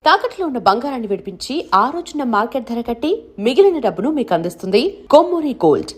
తాకట్లో ఉన్న బంగారాన్ని విడిపించి ఆ రోజున మార్కెట్ ధర కట్టి మిగిలిన డబ్బును మీకు అందిస్తుంది కొమ్మూరి గోల్డ్.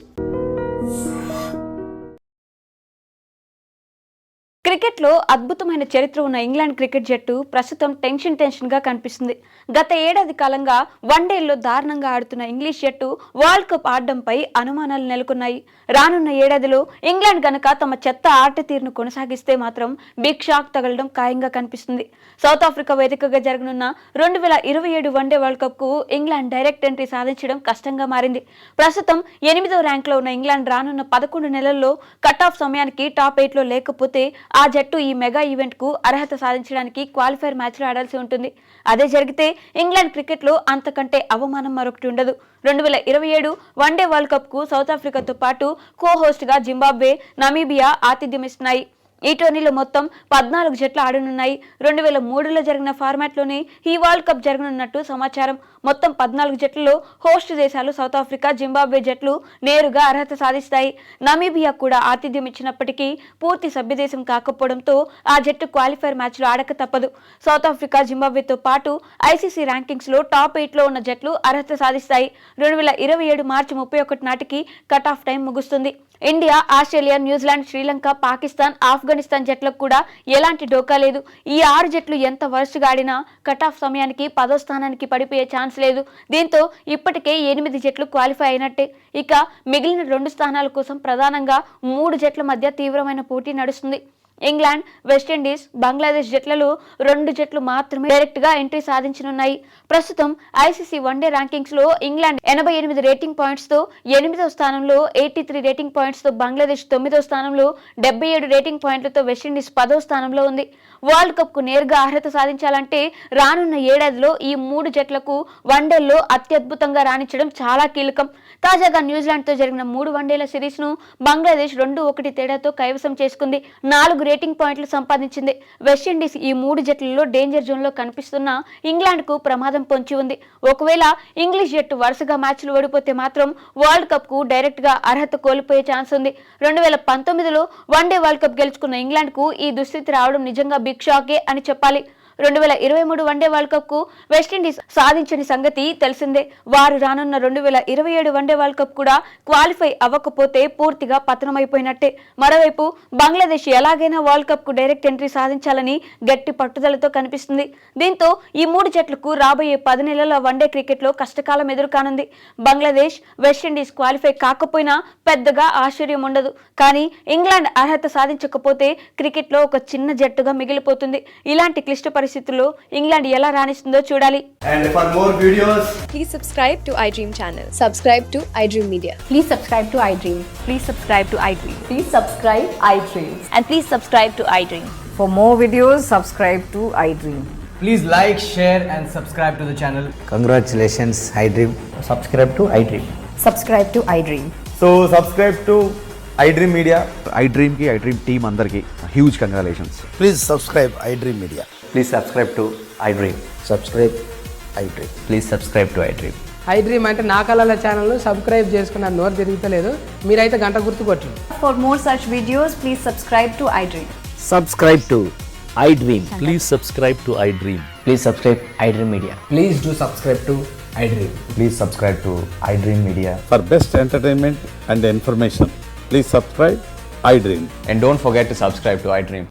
క్రికెట్లో అద్భుతమైన చరిత్ర ఉన్న ఇంగ్లాండ్ క్రికెట్ జట్టు ప్రస్తుతం టెన్షన్ గా కనిపిస్తుంది. గత ఏడాది కాలంగా వన్డేల్లో దారుణంగా ఆడుతున్న ఇంగ్లీష్ జట్టు వరల్డ్ కప్ ఆడడంపై అనుమానాలు నెలకొన్నాయి. రానున్న ఏడాదిలో ఇంగ్లాండ్ గనక తమ చెత్త ఆట తీరును కొనసాగిస్తే మాత్రం బిగ్ షాక్ తగలడం ఖాయంగా కనిపిస్తుంది. సౌత్ ఆఫ్రికా వేదికగా జరగనున్న 2027 వన్డే వరల్డ్ కప్ కు ఇంగ్లాండ్ డైరెక్ట్ ఎంట్రీ సాధించడం కష్టంగా మారింది. ప్రస్తుతం 8వ ర్యాంక్లో ఉన్న ఇంగ్లాండ్ రానున్న 11 నెలల్లో కట్ ఆఫ్ సమయానికి టాప్ 8లో లేకపోతే ఆ జట్టు ఈ మెగా ఈవెంట్ కు అర్హత సాధించడానికి క్వాలిఫైర్ మ్యాచ్లు ఆడాల్సి ఉంటుంది. అదే జరిగితే ఇంగ్లాండ్ క్రికెట్ లో అంతకంటే అవమానం మరొకటి ఉండదు. 2027 వన్డే వరల్డ్ కప్ కు సౌత్ ఆఫ్రికాతో పాటు కో హోస్ట్ గా జింబాబ్వే, నమీబియా ఆతిథ్యమిస్తున్నాయి. ఈ టోర్నీలో మొత్తం 14 జట్లు ఆడనున్నాయి. 2003లో జరిగిన ఫార్మాట్లోనే ఈ వరల్డ్ కప్ జరగనున్నట్టు సమాచారం. మొత్తం 14 జట్లలో హోస్ట్ దేశాలు సౌత్ ఆఫ్రికా, జింబాబ్వే జట్లు నేరుగా అర్హత సాధిస్తాయి. నమీబియా కూడా ఆతిథ్యం ఇచ్చినప్పటికీ పూర్తి సభ్యదేశం కాకపోవడంతో ఆ జట్టు క్వాలిఫైర్ మ్యాచ్లు ఆడక తప్పదు. సౌత్ ఆఫ్రికా, జింబాబ్వేతో పాటు ఐసీసీ ర్యాంకింగ్స్ లో టాప్ 8లో ఉన్న జట్లు అర్హత సాధిస్తాయి. 2027 మార్చి 31 నాటికి కట్ ఆఫ్ టైం ముగుస్తుంది. India, Australia, New Zealand, Sri Lanka, Pakistan, Afghanistan జట్లకు కూడా ఎలాంటి డోకా లేదు. ఈ 6 జట్లు ఎంత వరుసగా ఆడినా కట్ ఆఫ్ సమయానికి 10వ స్థానానికి పడిపోయే ఛాన్స్ లేదు. దీంతో ఇప్పటికే 8 జట్లు క్వాలిఫై అయినట్టే. ఇక మిగిలిన 2 స్థానాల కోసం ప్రధానంగా 3 జట్ల మధ్య తీవ్రమైన పోటీ నడుస్తుంది. ఇంగ్లాండ్, వెస్టిండీస్, బంగ్లాదేశ్ జట్లలో 2 జట్లు మాత్రమే డైరెక్ట్ గా ఎంట్రీ సాధించనున్నాయి. ప్రస్తుతం ఐసీసీ వన్డే ర్యాంకింగ్స్ లో ఇంగ్లాండ్ 88 రేటింగ్ పాయింట్స్ తో 8వ స్థానంలో, 83 రేటింగ్ పాయింట్స్ తో బంగ్లాదేశ్ 9వ స్థానంలో, 77 రేటింగ్ పాయింట్లతో వెస్టిండీస్ 10వ స్థానంలో ఉంది. వరల్డ్ కప్ కు నేరుగా అర్హత సాధించాలంటే రానున్న ఏడాదిలో ఈ 3 జట్లకు వన్డేల్లో అత్యద్భుతంగా రాణించడం చాలా కీలకం. తాజాగా న్యూజిలాండ్ తో జరిగిన 3 వన్డేల సిరీస్ ను బంగ్లాదేశ్ 2-1 తేడాతో కైవసం చేసుకుంది. 4 రేటింగ్ పాయింట్లు సంపాదించింది. వెస్టిండీస్ ఈ 3 జట్లలో డేంజర్ జోన్ లో కనిపిస్తున్న ఇంగ్లాండ్ కు ప్రమాదం పొంచి ఉంది. ఒకవేళ ఇంగ్లీష్ జట్టు వరుసగా మ్యాచ్లు ఓడిపోతే మాత్రం వరల్డ్ కప్ కు డైరెక్ట్ గా అర్హత కోల్పోయే ఛాన్స్ ఉంది. 2019లో వన్డే వరల్డ్ కప్ గెలుచుకున్న ఇంగ్లాండ్ కు ఈ దుస్థితి రావడం నిజంగా బిగ్ షాకే అని చెప్పాలి. 2023 వన్డే వరల్డ్ కప్ కు వెస్టిండీస్ సాధించని సంగతి తెలిసిందే. వారు రానున్న 2027 వన్డే వరల్డ్ కప్ కూడా క్వాలిఫై అవ్వకపోతే పూర్తిగా పతనమైపోయినట్టే. మరోవైపు బంగ్లాదేశ్ ఎలాగైనా వరల్డ్ కప్ కు డైరెక్ట్ ఎంట్రీ సాధించాలని గట్టి పట్టుదలతో కనిపిస్తుంది. దీంతో ఈ 3 జట్లకు రాబోయే 10 నెలల వన్డే క్రికెట్ లో కష్టకాలం ఎదురుకానుంది. బంగ్లాదేశ్, వెస్టిండీస్ క్వాలిఫై కాకపోయినా పెద్దగా ఆశ్చర్యం ఉండదు. కానీ ఇంగ్లాండ్ అర్హత సాధించకపోతే క్రికెట్ లో ఒక చిన్న జట్టుగా మిగిలిపోతుంది. ఇలాంటి క్లిష్ట పరిస్థితుల్లో ఇంగ్లాండ్ ఎలా రాణిస్తుందో చూడాలి. And for more videos, please subscribe to iDream channel. Subscribe to iDream Media. Please subscribe to iDream. Please subscribe to iDream. Please subscribe iDream. And please subscribe to iDream. For more videos, subscribe to iDream. please like, share and subscribe to the channel. Congratulations, iDream. Subscribe to iDream. Subscribe to iDream. So subscribe to iDream Media. iDream ki iDream team andarki huge congratulations. Please subscribe iDream Media. Please subscribe to iDream. Subscribe iDream. Please subscribe to iDream. iDream అంటే నా కళల channel subscribe చేసుకున్న నోరు తిరుగుతలేదు. మీరైతే గంట గుర్తు కొట్టండి. For more such videos, please subscribe to iDream. Subscribe to iDream. Please subscribe to iDream. Please subscribe iDream Media. Please do subscribe to iDream. Please subscribe to iDream Media. For best entertainment and information, please subscribe iDream. And don't forget to subscribe to iDream.